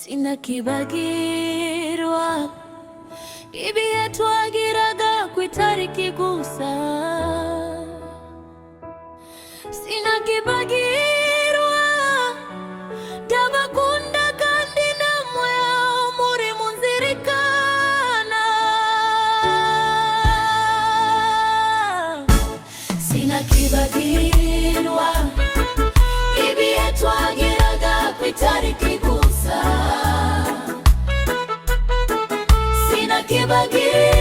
sina kibagirwa ibihe twagiraga kwitari kigusa sina kibagirwa ndabakunda kandi namwe muri munzirikana sina kibagirwa ibihe twagiraga kwitari kigusa sina kibagirwa